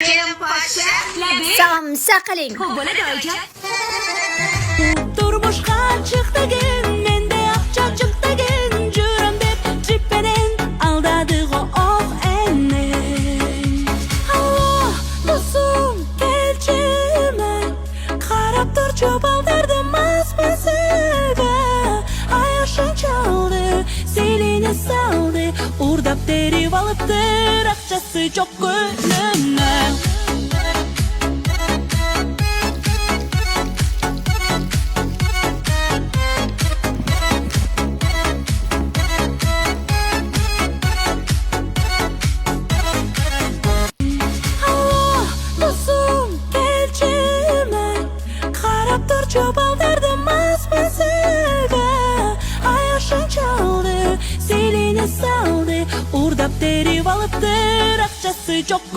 Kempaşa. Samsa qiling. Xo'p, bo'ladi oyijon. Turmushga chiqdagin, menda aqcha chiqdagin, juram deb jippenen aldadigo oh enne. Alloh, do'stim, kelchimi? Qarab tur, cho'pol derdim masmasiga. Ayoshing chaldi, selini saldi, urdab terib olibdi, aqchasi yo'q ko'limdan. Çoban derdim masmasiga. Ayoshing chaldi, selini saldi, urdab terib olibdi, aqchasi yo'q.